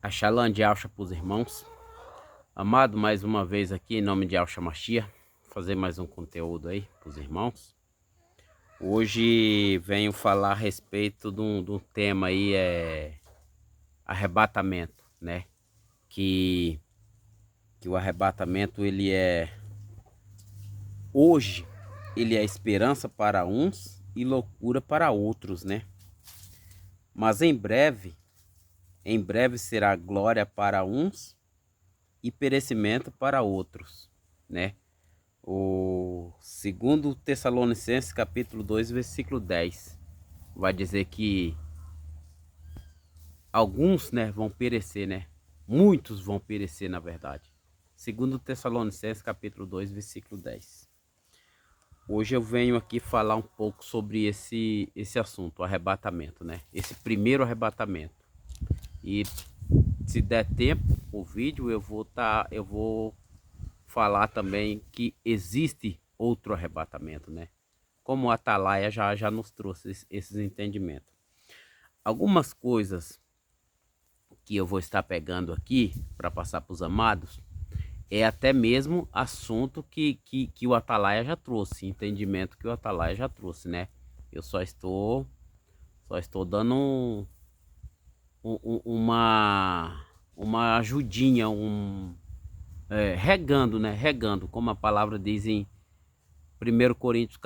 A Shalom de Alcha para os irmãos. Amado, mais uma vez aqui em nome de Alcha Machia, fazer mais um conteúdo aí para os irmãos. Hoje venho falar a respeito de um tema aí, arrebatamento, né? Que o arrebatamento hoje ele é esperança para uns e loucura para outros, né? Mas em breve será glória para uns e perecimento para outros, né? O segundo Tessalonicenses capítulo 2 versículo 10 vai dizer que alguns, né, vão perecer, né? Muitos vão perecer, na verdade. Segundo Tessalonicenses capítulo 2 versículo 10. Hoje eu venho aqui falar um pouco sobre esse assunto, o arrebatamento, né? Esse primeiro arrebatamento. E se der tempo, o vídeo eu vou falar também que existe outro arrebatamento, né? Como o Atalaia já nos trouxe esses entendimentos. Algumas coisas que eu vou estar pegando aqui para passar para os amados é até mesmo assunto que o Atalaia já trouxe, entendimento que o Atalaia já trouxe, né? Eu só estou dando uma ajudinha, regando, né? Regando, como a palavra diz em 1 Coríntios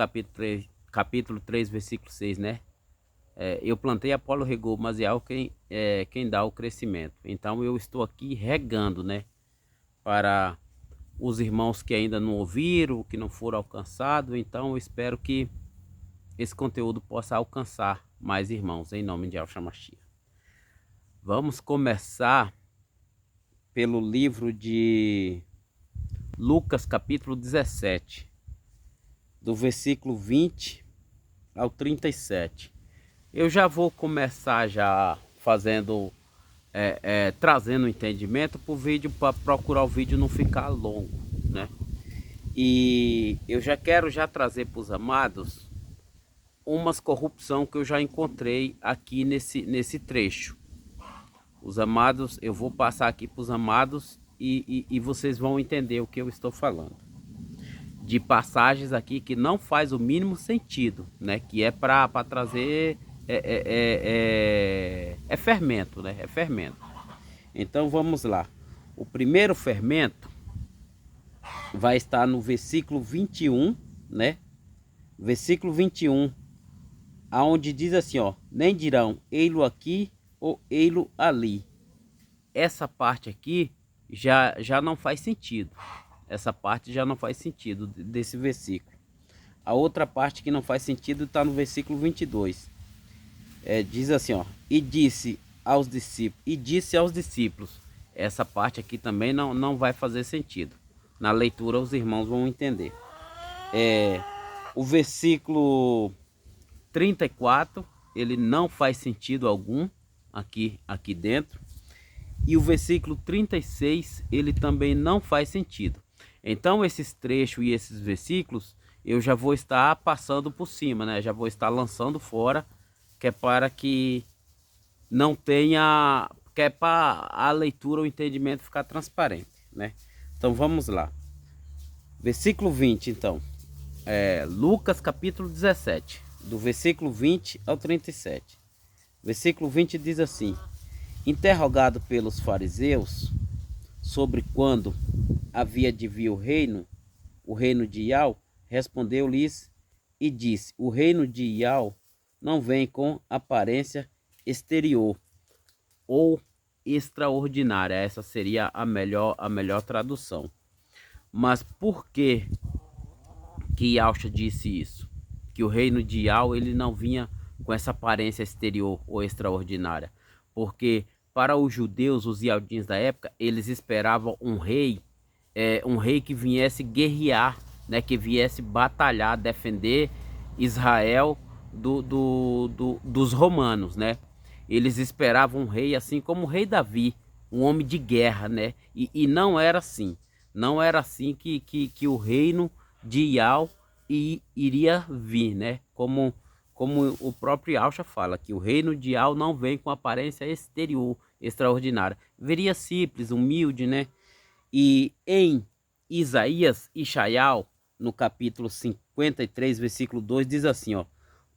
capítulo 3 versículo 6, né? Eu plantei, Apolo regou, mas é quem dá o crescimento. Então eu estou aqui regando, né? Para os irmãos que ainda não ouviram, que não foram alcançados. Então eu espero que esse conteúdo possa alcançar mais irmãos, em nome de Yahshua Mashiach. Vamos começar pelo livro de Lucas capítulo 17, do versículo 20 ao 37. Eu já vou começar já fazendo, trazendo entendimento para o vídeo, para procurar o vídeo não ficar longo, né? E eu já quero trazer para os amados umas corrupção que eu já encontrei aqui nesse trecho. Os amados, eu vou passar aqui para os amados e vocês vão entender o que eu estou falando. De passagens aqui que não faz o mínimo sentido, né? Que é para trazer fermento, né? É fermento. Então vamos lá. O primeiro fermento vai estar no versículo 21, né? Versículo 21, aonde diz assim, ó: nem dirão ei-lo aqui ou ei-lo ali. Essa parte aqui já não faz sentido. Essa parte já não faz sentido desse versículo. A outra parte que não faz sentido está no versículo 22. Diz assim, ó: e disse aos discípulos. Essa parte aqui também não vai fazer sentido. Na leitura os irmãos vão entender. O versículo 34, ele não faz sentido algum aqui dentro. E o versículo 36, ele também não faz sentido. Então esses trechos e esses versículos eu já vou estar passando por cima, né? Já vou estar lançando fora, que é para que não tenha, que é para a leitura, o entendimento ficar transparente, né? Então vamos lá. Versículo 20, então. Lucas capítulo 17, do versículo 20 ao 37. Versículo 20 diz assim: interrogado pelos fariseus sobre quando havia de vir o reino de Iau, respondeu-lhes e disse: o reino de Iau não vem com aparência exterior ou extraordinária. Essa seria a melhor tradução. Mas por que Yahshua disse isso? Que o reino de Iau ele não vinha com essa aparência exterior ou extraordinária, porque para os judeus, os ialdins da época, eles esperavam um rei que viesse guerrear, né, que viesse batalhar, defender Israel dos romanos, né? Eles esperavam um rei assim como o rei Davi, um homem de guerra, né? E não era assim. Não era assim que o reino de Iau iria vir, né? Como o próprio Yahshua fala, que o reino de Iau não vem com aparência exterior, extraordinária. Veria simples, humilde, né? E em Isaías e Chaial, no capítulo 53, versículo 2, diz assim, ó: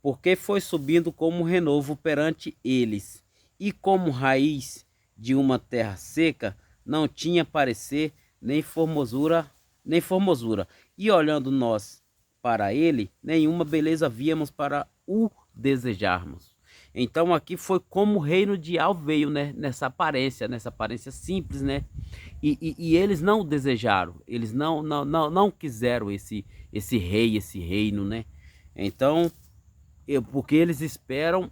porque foi subindo como renovo perante eles, e como raiz de uma terra seca, não tinha parecer nem formosura, nem formosura. E olhando nós para ele, nenhuma beleza víamos para o desejarmos. Então aqui foi como o reino de Al veio, né? Nessa aparência simples, né? E eles não desejaram, eles não quiseram esse rei, esse reino, né? Então, porque eles esperam,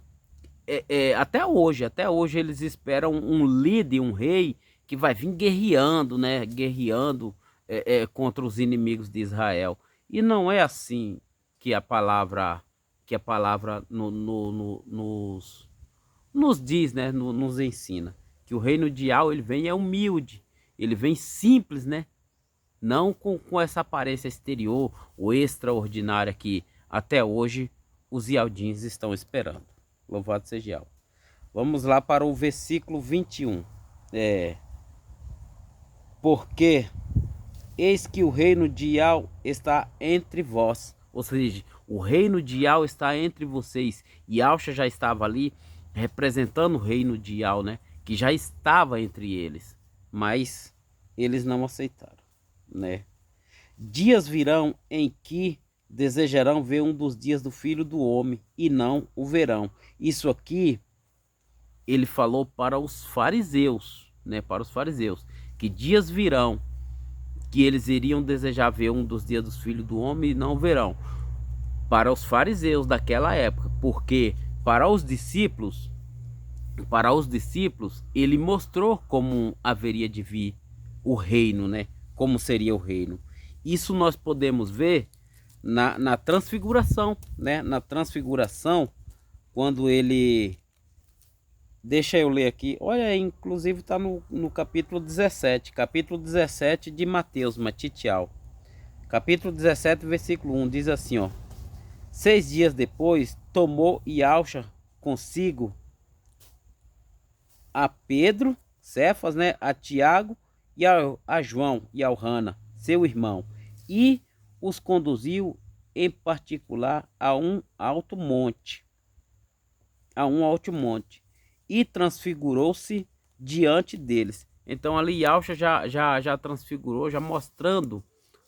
até hoje eles esperam um líder, um rei que vai vir guerreando, né? Guerreando contra os inimigos de Israel. E não é assim que a palavra nos diz, né? Nos ensina que o reino de Al ele vem humilde, ele vem simples, né? Não com essa aparência exterior ou extraordinária que até hoje os Ialdins estão esperando. Louvado seja Yahweh. Vamos lá para o versículo 21. Porque eis que o reino de Yahweh está entre vós. Ou seja, o reino de Yahweh está entre vocês. E Alcha já estava ali representando o reino de Yahweh, né? Que já estava entre eles. Mas eles não aceitaram, né? Dias virão em que desejarão ver um dos dias do Filho do Homem e não o verão. Isso aqui ele falou para os fariseus, né? Para os fariseus, que dias virão que eles iriam desejar ver um dos dias dos Filhos do Homem e não o verão. Para os fariseus daquela época, porque para os discípulos ele mostrou como haveria de vir o reino, né? Como seria o reino. Isso nós podemos ver na transfiguração, né? Na transfiguração, quando ele... Deixa eu ler aqui. Olha, inclusive está no capítulo 17. Capítulo 17 de Mateus, Matitial. Capítulo 17, versículo 1. Diz assim, ó: 6 dias depois, tomou Yahshua consigo a Pedro, Cefas, né? A Tiago e a João e ao Hana, seu irmão. E os conduziu em particular a um alto monte. E transfigurou-se diante deles. Então ali Yahshua já transfigurou, já mostrando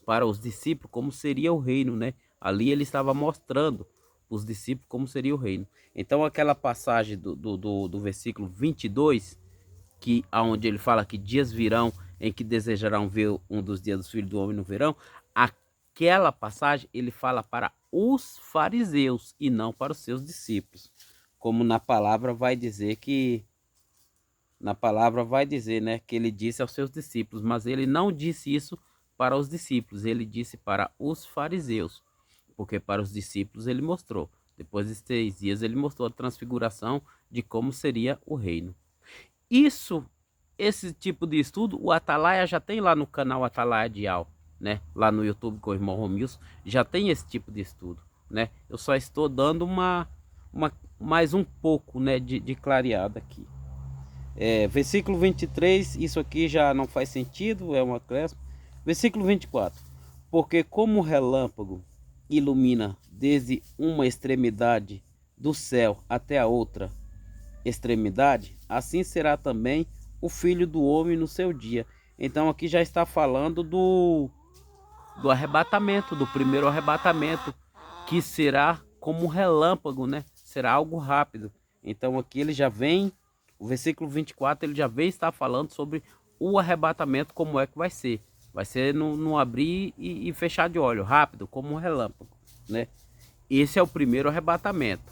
para os discípulos como seria o reino, né? Ali ele estava mostrando os discípulos como seria o reino. Então aquela passagem do versículo 22, que aonde ele fala que dias virão em que desejarão ver um dos dias dos filhos do homem no verão, aquela passagem ele fala para os fariseus e não para os seus discípulos. Como na palavra vai dizer né, que ele disse aos seus discípulos, mas ele não disse isso para os discípulos, ele disse para os fariseus, porque para os discípulos ele mostrou. Depois de 6 dias ele mostrou a transfiguração de como seria o reino. Esse tipo de estudo, o Atalaia já tem lá no canal Atalaia Dial, né? Lá no YouTube com o irmão Romilson, já tem esse tipo de estudo, né? Eu só estou dando mais um pouco, né, de clareada aqui. Versículo 23, isso aqui já não faz sentido, é uma acréscimo. Versículo 24: porque como o relâmpago ilumina desde uma extremidade do céu até a outra extremidade, assim será também o Filho do Homem no seu dia. Então aqui já está falando do arrebatamento, do primeiro arrebatamento, que será como um relâmpago, né? Será algo rápido. Então aqui ele já vem, o versículo 24, ele já vem estar falando sobre o arrebatamento, como é que vai ser. Vai ser no abrir e fechar de olho, rápido, como um relâmpago, né? Esse é o primeiro arrebatamento.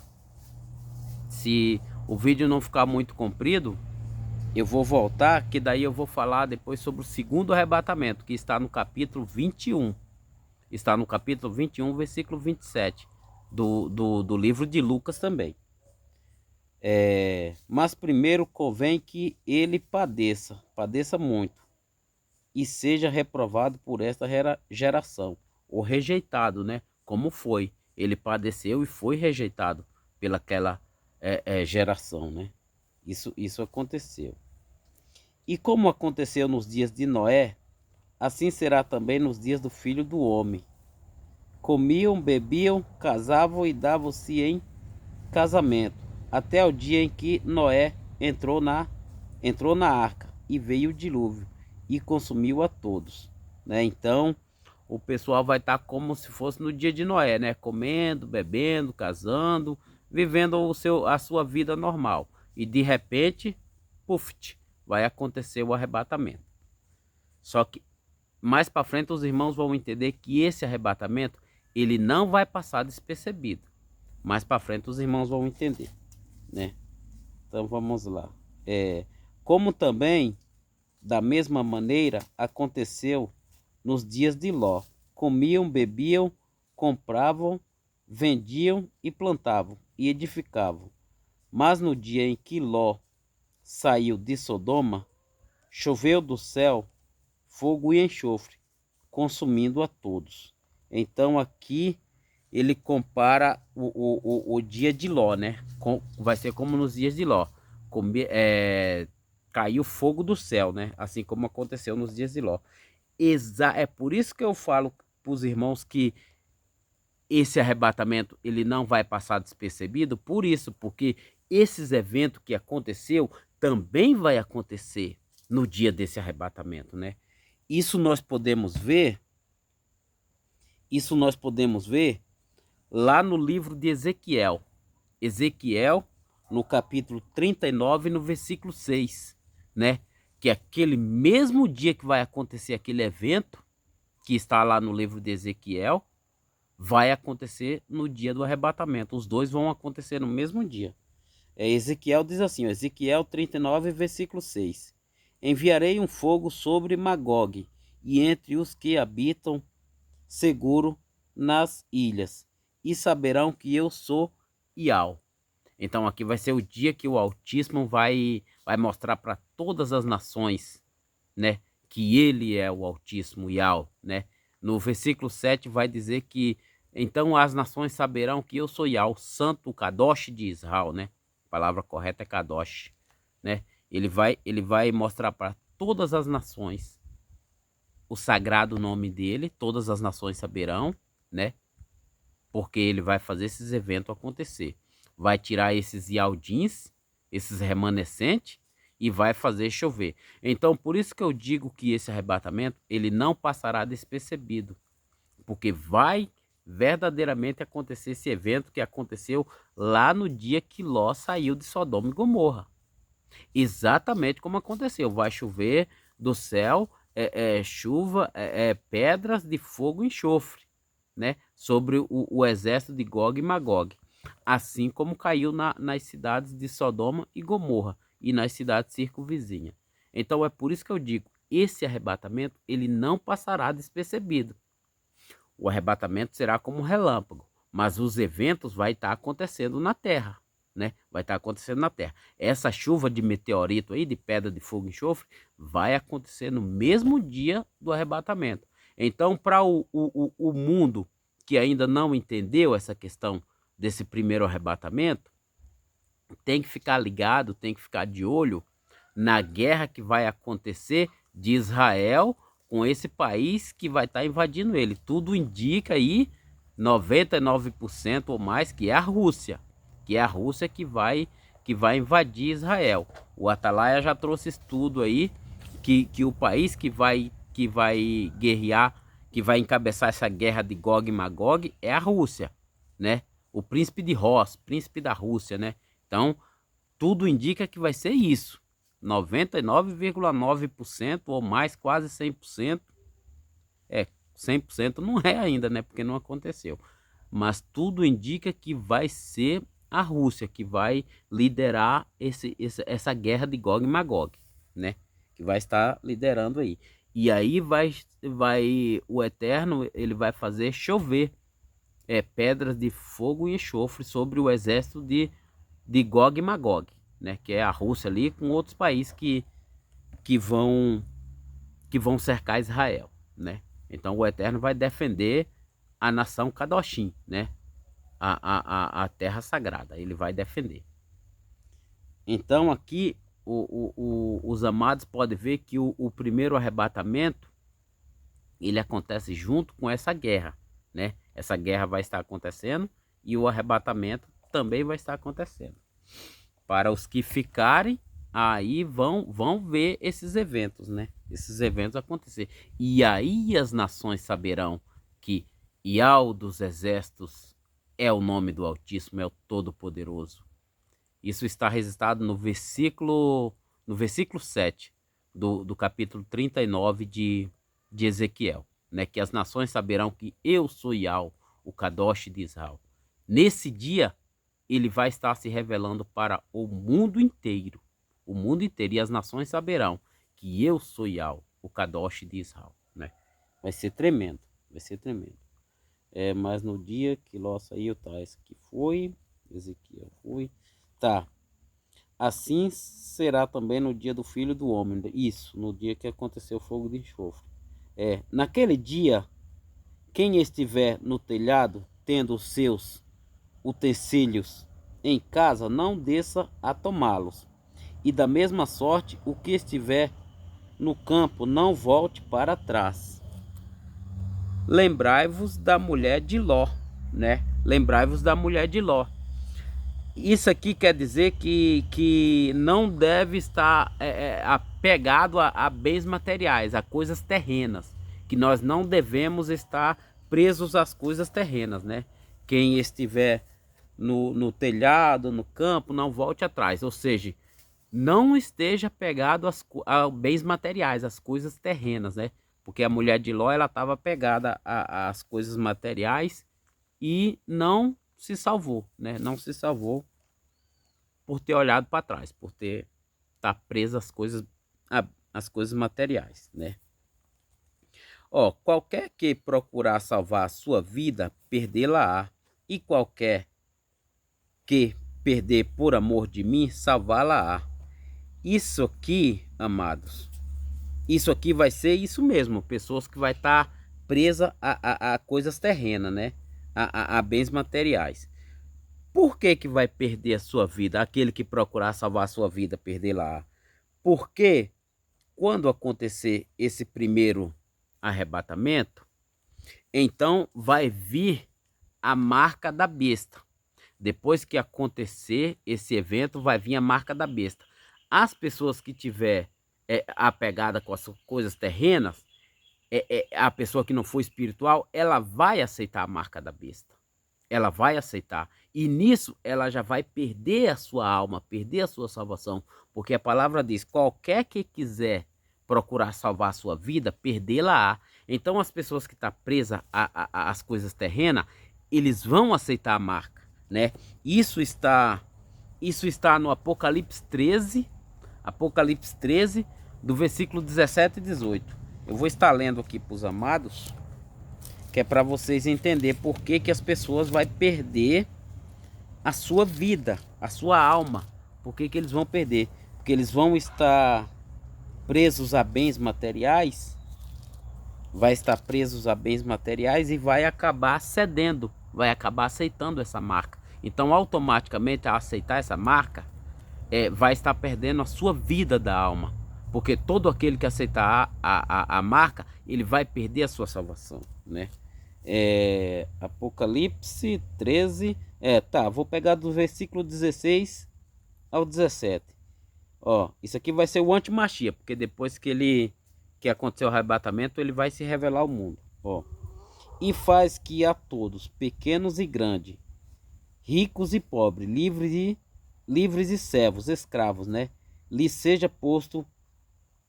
Se o vídeo não ficar muito comprido, eu vou voltar, que daí eu vou falar depois sobre o segundo arrebatamento, que está no capítulo 21. Está no capítulo 21, versículo 27, do livro de Lucas também. Mas primeiro convém que ele padeça muito, e seja reprovado por esta geração, ou rejeitado, né? Como foi, ele padeceu e foi rejeitado pelaquela geração, né? Isso aconteceu. E como aconteceu nos dias de Noé, assim será também nos dias do Filho do Homem. Comiam, bebiam, casavam e davam-se em casamento, até o dia em que Noé entrou na arca e veio o dilúvio e consumiu a todos, né? Então, o pessoal vai estar como se fosse no dia de Noé, né? Comendo, bebendo, casando, vivendo a sua vida normal. E de repente, puf, vai acontecer o arrebatamento. Só que mais para frente os irmãos vão entender que esse arrebatamento ele não vai passar despercebido. Mais para frente os irmãos vão entender, né? Então vamos lá. Como também da mesma maneira aconteceu nos dias de Ló. Comiam, bebiam, compravam, vendiam e plantavam e edificavam. Mas no dia em que Ló saiu de Sodoma, choveu do céu fogo e enxofre, consumindo a todos. Então aqui ele compara o dia de Ló, né? Vai ser como nos dias de Ló. Caiu fogo do céu, né? Assim como aconteceu nos dias de Ló. É por isso que eu falo para os irmãos que esse arrebatamento ele não vai passar despercebido, por isso, porque esses eventos que aconteceu também vai acontecer no dia desse arrebatamento, né? Isso nós podemos ver lá no livro de Ezequiel. Ezequiel, no capítulo 39, no versículo 6, né? Que aquele mesmo dia que vai acontecer aquele evento, que está lá no livro de Ezequiel, vai acontecer no dia do arrebatamento. Os dois vão acontecer no mesmo dia. Ezequiel diz assim, Ezequiel 39, versículo 6. Enviarei um fogo sobre Magog e entre os que habitam seguro nas ilhas, e saberão que eu sou Iau. Então aqui vai ser o dia que o Altíssimo vai mostrar para todas as nações, né, que ele é o Altíssimo Iau, né? No versículo 7 vai dizer que então as nações saberão que eu sou Iau, santo Kadosh de Israel, né? A palavra correta é Kadosh, né? Ele vai mostrar para todas as nações o sagrado nome dele, todas as nações saberão, né? Porque ele vai fazer esses eventos acontecer. Vai tirar esses ialdins, esses remanescentes, e vai fazer chover. Então, por isso que eu digo que esse arrebatamento, ele não passará despercebido. Porque vai verdadeiramente acontecer esse evento que aconteceu lá no dia que Ló saiu de Sodoma e Gomorra. Exatamente como aconteceu. Vai chover do céu, chuva, pedras de fogo e enxofre, né? Sobre o exército de Gog e Magog. Assim como caiu nas cidades de Sodoma e Gomorra e nas cidades circunvizinhas. Então é por isso que eu digo, esse arrebatamento ele não passará despercebido. O arrebatamento será como um relâmpago, mas os eventos vai estar acontecendo na terra, né? Vai estar acontecendo na terra. Essa chuva de meteorito aí, de pedra de fogo e enxofre, vai acontecer no mesmo dia do arrebatamento. Então, para o mundo que ainda não entendeu essa questão desse primeiro arrebatamento, tem que ficar ligado, tem que ficar de olho na guerra que vai acontecer de Israel com esse país que vai estar invadindo ele. Tudo indica aí 99% ou mais que é a Rússia, que vai invadir Israel. O Atalaia já trouxe estudo aí que o país que vai guerrear, que vai encabeçar essa guerra de Gog e Magog é a Rússia, né? O príncipe de Rós, príncipe da Rússia, né? Então, tudo indica que vai ser isso. 99,9% ou mais, quase 100%. 100% não é ainda, né? Porque não aconteceu. Mas tudo indica que vai ser a Rússia que vai liderar essa guerra de Gog e Magog, né? Que vai estar liderando aí. E aí vai o Eterno, ele vai fazer chover pedras de fogo e enxofre sobre o exército de Gog e Magog, né? Que é a Rússia ali com outros países que vão cercar Israel, né? Então o Eterno vai defender a nação Kadoshim, né? A terra sagrada, ele vai defender. Então aqui os amados podem ver que o primeiro arrebatamento, ele acontece junto com essa guerra, né? Essa guerra vai estar acontecendo e o arrebatamento também vai estar acontecendo. Para os que ficarem, aí vão ver esses eventos, né? Esses eventos acontecer. E aí as nações saberão que Yahweh dos exércitos é o nome do Altíssimo, é o Todo-Poderoso. Isso está registrado no versículo 7 do capítulo 39 de Ezequiel, né? Que as nações saberão que eu sou Yahweh, o Kadosh de Israel. Nesse dia, ele vai estar se revelando para o mundo inteiro. O mundo inteiro. E as nações saberão que eu sou Yahweh, o Kadosh de Israel, né? Vai ser tremendo. Vai ser tremendo. Mas no dia que Ló saiu, tá? Esse aqui foi. Ezequiel foi. Tá. Assim será também no dia do Filho do Homem. Isso, no dia que aconteceu o fogo de enxofre. Naquele dia, quem estiver no telhado, tendo os seus utensílios em casa, não desça a tomá-los. E da mesma sorte, o que estiver no campo, não volte para trás. Lembrai-vos da mulher de Ló, né? Lembrai-vos da mulher de Ló. Isso aqui quer dizer que não deve estar apegado a bens materiais, a coisas terrenas. Que nós não devemos estar presos às coisas terrenas, né? Quem estiver no telhado, no campo, não volte atrás. Ou seja, não esteja apegado a bens materiais, às coisas terrenas, né? Porque a mulher de Ló, ela estava apegada às coisas materiais e não se salvou, né? Não se salvou por ter olhado para trás, por estar preso às coisas materiais, né? Qualquer que procurar salvar a sua vida, perdê-la-á, e qualquer que perder por amor de mim, salvá-la-á. Isso aqui, amados, isso aqui vai ser isso mesmo, pessoas que vai estar presa a coisas terrenas, né? A bens materiais. Por que que vai perder a sua vida? Aquele que procurar salvar a sua vida, perdê-la. Porque quando acontecer esse primeiro arrebatamento, então vai vir a marca da besta. Depois que acontecer esse evento, vai vir a marca da besta. As pessoas que tiver apegada com as coisas terrenas, a pessoa que não for espiritual, ela vai aceitar a marca da besta. Ela vai aceitar. E nisso ela já vai perder a sua alma, perder a sua salvação. Porque a palavra diz, qualquer que quiser procurar salvar a sua vida, perdê-la-á. Então as pessoas que estão presas às coisas terrenas, eles vão aceitar a marca, né? Isso está no Apocalipse 13, do versículo 17 e 18. Eu vou estar lendo aqui para os amados, que é para vocês entenderem por que que as pessoas vão perder a sua vida, a sua alma. Por que que eles vão perder? Porque eles vão estar presos a bens materiais, e vai acabar cedendo, vai acabar aceitando essa marca. Então, automaticamente, ao aceitar essa marca, vai estar perdendo a sua vida da alma. Porque todo aquele que aceitar a marca, ele vai perder a sua salvação, né? Apocalipse 13. Vou pegar do versículo 16 ao 17. Isso aqui vai ser o antimachia, porque depois que aconteceu o arrebatamento, ele vai se revelar ao mundo. E faz que a todos, pequenos e grandes, ricos e pobres, livres e servos, escravos, né? Lhe seja posto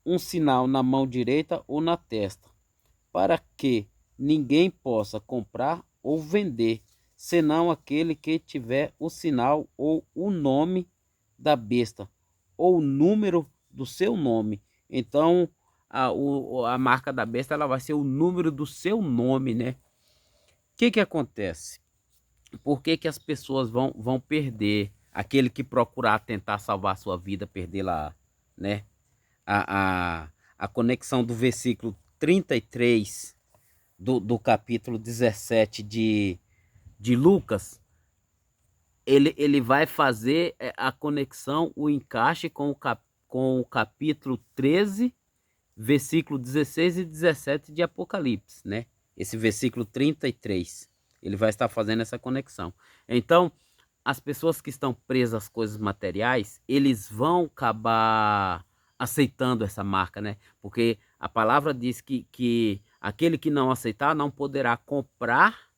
um sinal na mão direita ou na testa, para que ninguém possa comprar ou vender, senão aquele que tiver o sinal ou o nome da besta, ou o número do seu nome. Então, a marca da besta, ela vai ser o número do seu nome, né? O que acontece? Por que que as pessoas vão perder? Aquele que procurar tentar salvar a sua vida, perdê-la, né? A conexão do versículo 33 do capítulo 17 de Lucas, ele vai fazer a conexão, o encaixe com com o capítulo 13, versículo 16 e 17 de Apocalipse, né? Esse versículo 33, ele vai estar fazendo essa conexão. Então, as pessoas que estão presas às coisas materiais, eles vão acabar aceitando essa marca, né? Porque a palavra diz que aquele que não aceitar não poderá comprar,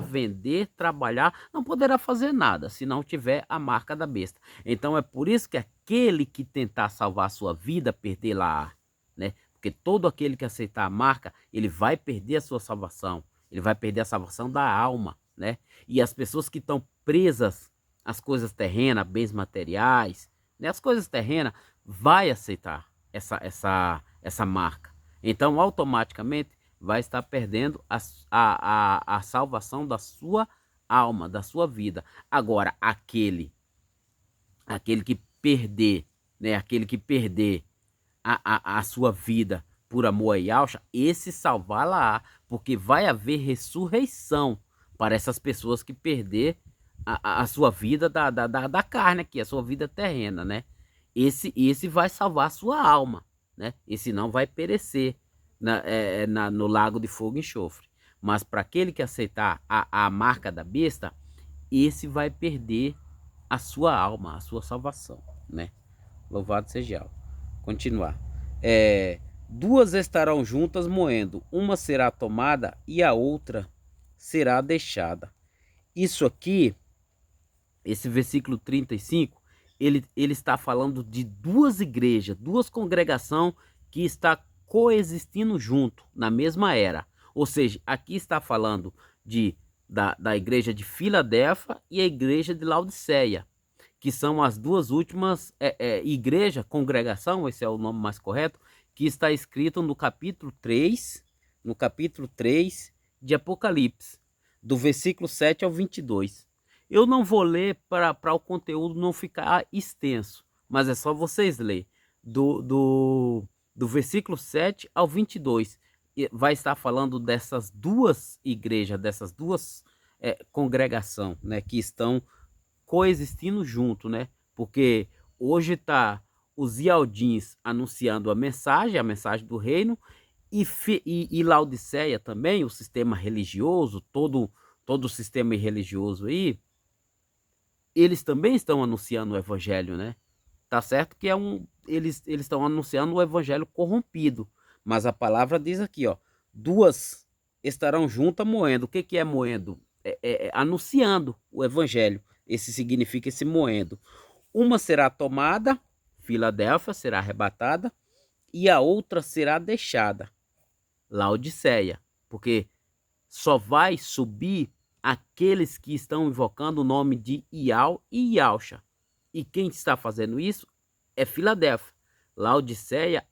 vender, trabalhar, não poderá fazer nada se não tiver a marca da besta. Então é por isso que aquele que tentar salvar a sua vida, perder-la, né? Porque todo aquele que aceitar a marca, ele vai perder a sua salvação. Ele vai perder a salvação da alma, né? E as pessoas que estão presas às coisas terrenas, bens materiais, né? As coisas terrenas, vai aceitar essa marca. Então, automaticamente, vai estar perdendo a salvação da sua alma, da sua vida. Agora, aquele que perder, né? Aquele que perder a sua vida por amor a Yahshua, esse salvar-la, porque vai haver ressurreição para essas pessoas que perder a sua vida da carne aqui, a sua vida terrena, né? Esse vai salvar a sua alma, né? Esse não vai perecer no lago de fogo e enxofre. Mas para aquele que aceitar a marca da besta, esse vai perder a sua alma, a sua salvação, né? Louvado seja Yahweh. Continuar. Duas estarão juntas moendo, uma será tomada e a outra será deixada. Isso aqui, esse versículo 35, ele está falando de duas igrejas, duas congregações que estão coexistindo junto, na mesma era. Ou seja, aqui está falando da igreja de Filadélfia e a igreja de Laodiceia, que são as duas últimas igrejas, congregação, esse é o nome mais correto, que está escrito no capítulo 3 de Apocalipse, do versículo 7 ao 22. Eu não vou ler para o conteúdo não ficar extenso, mas é só vocês lerem. Do versículo 7 ao 22, vai estar falando dessas duas igrejas, dessas duas congregações, né, que estão coexistindo junto, né? Porque hoje está os Ialdins anunciando a mensagem do reino, e Laodiceia também, o sistema religioso, todo o sistema religioso aí, eles também estão anunciando o evangelho, né? Tá certo que eles estão anunciando o evangelho corrompido, mas a palavra diz aqui, ó, duas estarão juntas moendo. O que é moendo? Anunciando o evangelho. Esse significa esse moendo. Uma será tomada, Filadélfia será arrebatada, e a outra será deixada, Laodiceia, porque só vai subir aqueles que estão invocando o nome de Ial e Yahshua. E quem está fazendo isso é Filadélfia. Laodiceia,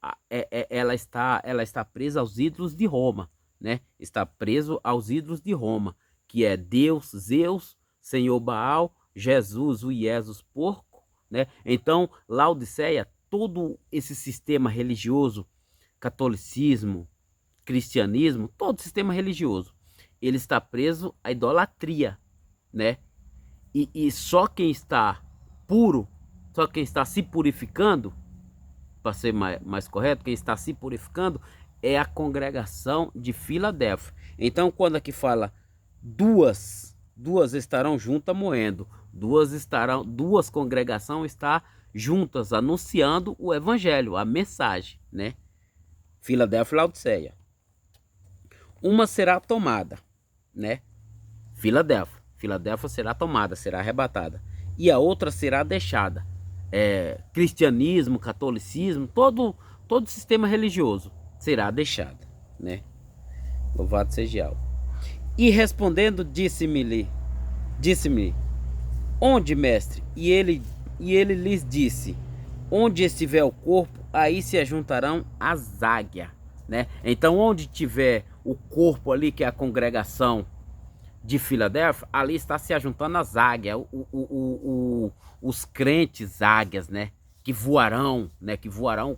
ela está presa aos ídolos de Roma, né? Está preso aos ídolos de Roma, que é Deus, Zeus, Senhor Baal, Jesus, o Jesus porco, né? Então, Laodiceia, todo esse sistema religioso, catolicismo, cristianismo, todo sistema religioso, ele está preso à idolatria, né? E só quem está puro, só quem está se purificando, para ser mais correto, quem está se purificando é a congregação de Filadélfia. Então, quando aqui fala duas estarão juntas moendo, duas congregações estão juntas anunciando o evangelho, a mensagem, né? Filadélfia e Laodiceia. Uma será tomada, né? Filadélfia será tomada, será arrebatada, e a outra será deixada. Cristianismo, catolicismo, todo sistema religioso será deixado, né? Louvado seja Yahweh. E respondendo, disse-me, onde, mestre? E ele lhes disse, onde estiver o corpo, aí se ajuntarão as águias, né? Então, onde tiver o corpo ali, que é a congregação de Filadélfia, ali está se ajuntando as águias, os crentes águias, né? Que voarão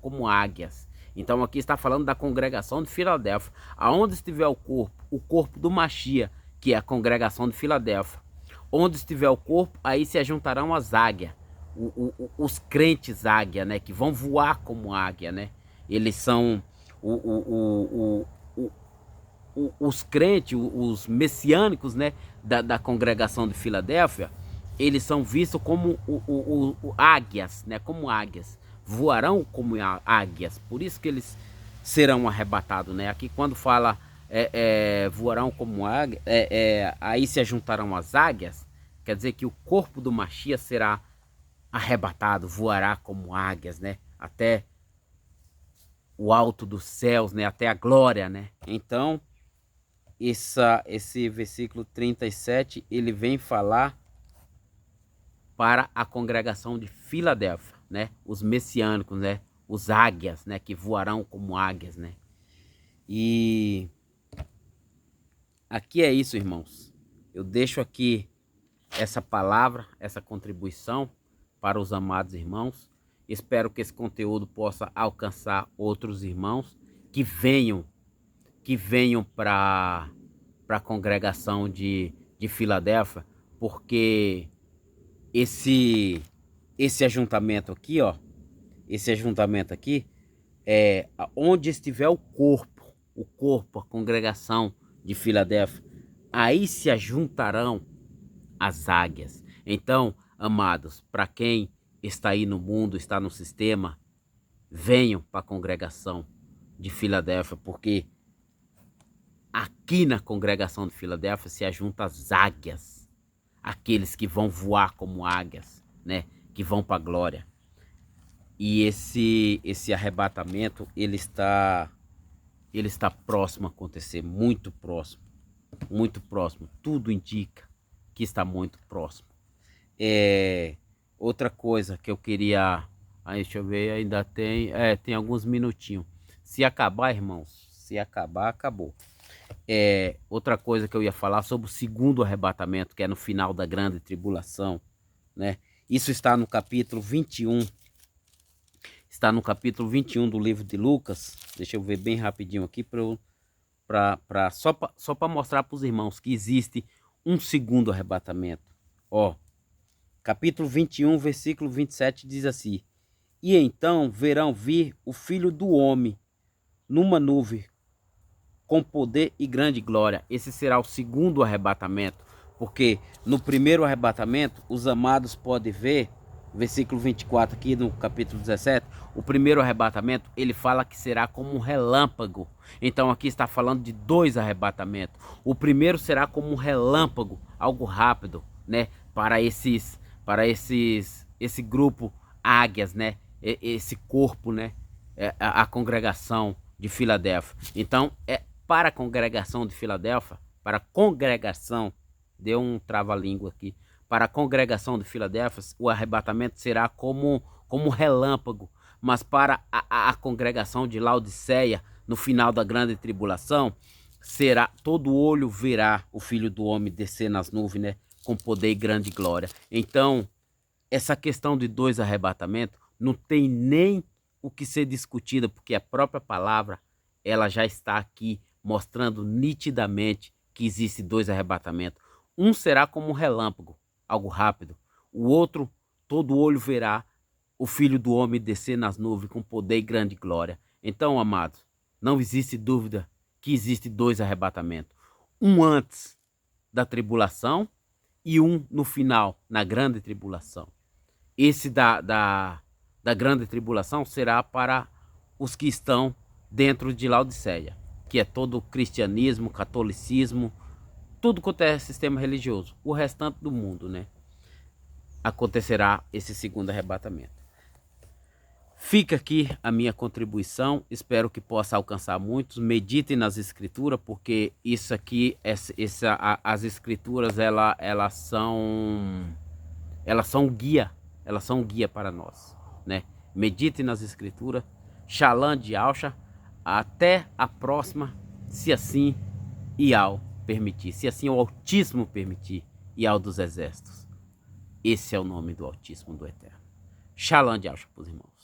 como águias. Então aqui está falando da congregação de Filadélfia. Aonde estiver o corpo do Machia, que é a congregação de Filadélfia. Onde estiver o corpo, aí se ajuntarão as águias. os crentes águia, né? Que vão voar como águia, né? Eles são os crentes, os messiânicos, né? Da congregação de Filadélfia, eles são vistos como águias, né? Como águias. Voarão como águias. Por isso que eles serão arrebatados, né? Aqui quando fala voarão como águias, aí se juntarão as águias, quer dizer que o corpo do Mashiach será arrebatado, voará como águias, né? Até o alto dos céus, né? Até a glória, né? Então, esse versículo 37, ele vem falar para a congregação de Filadélfia, né? Os messiânicos, né? Os águias, né? Que voarão como águias, né? E aqui é isso, irmãos. Eu deixo aqui essa palavra, essa contribuição para os amados irmãos. Espero que esse conteúdo possa alcançar outros irmãos que venham para a congregação de Filadélfia, porque esse ajuntamento aqui, ó, esse ajuntamento aqui é onde estiver o corpo, a congregação de Filadélfia, aí se ajuntarão as águias. Então, amados, para quem está aí no mundo, está no sistema, venham para a congregação de Filadélfia, porque aqui na congregação de Filadélfia se ajuntam as águias, aqueles que vão voar como águias, né? Que vão para a glória. E esse arrebatamento, ele está próximo a acontecer, muito próximo, muito próximo. Tudo indica que está muito próximo. Outra coisa que eu queria, aí deixa eu ver, ainda tem alguns minutinhos. Se acabar, irmãos, se acabar, acabou. Outra coisa que eu ia falar sobre o segundo arrebatamento, que é no final da grande tribulação, né? Isso está no capítulo 21. Está no capítulo 21 do livro de Lucas. Deixa eu ver bem rapidinho aqui só para mostrar para os irmãos que existe um segundo arrebatamento. Ó, capítulo 21, versículo 27 diz assim: E então verão vir o Filho do Homem numa nuvem com poder e grande glória. Esse será o segundo arrebatamento, porque no primeiro arrebatamento os amados podem ver, versículo 24 aqui no capítulo 17, o primeiro arrebatamento ele fala que será como um relâmpago. Então aqui está falando de dois arrebatamentos. O primeiro será como um relâmpago, algo rápido, né, para esse grupo águias, né, esse corpo, né, a congregação de Filadélfia. Então para a congregação de Filadélfia, para a congregação, deu um trava-língua aqui, para a congregação de Filadélfia, o arrebatamento será como relâmpago, mas para a congregação de Laodiceia, no final da grande tribulação, será, todo olho verá o Filho do Homem descer nas nuvens, né, com poder e grande glória. Então, essa questão de dois arrebatamentos não tem nem o que ser discutida, porque a própria palavra, ela já está aqui mostrando nitidamente que existe dois arrebatamentos. Um será como um relâmpago, algo rápido. O outro, todo olho verá o Filho do Homem descer nas nuvens com poder e grande glória. Então, amados, não existe dúvida que existe dois arrebatamentos. Um antes da tribulação e um no final, na grande tribulação. Esse da grande tribulação será para os que estão dentro de Laodiceia, que é todo o cristianismo, catolicismo, tudo quanto é sistema religioso. O restante do mundo, né? Acontecerá esse segundo arrebatamento. Fica aqui a minha contribuição, espero que possa alcançar muitos. Meditem nas escrituras, porque isso aqui, as escrituras, elas são guia, elas são guia para nós, né? Meditem nas escrituras. Shalom de Alcha. Até a próxima, se assim e ao permitir, se assim o Altíssimo permitir, e ao dos exércitos. Esse é o nome do Altíssimo, do Eterno. Shalom de Alcha para os irmãos.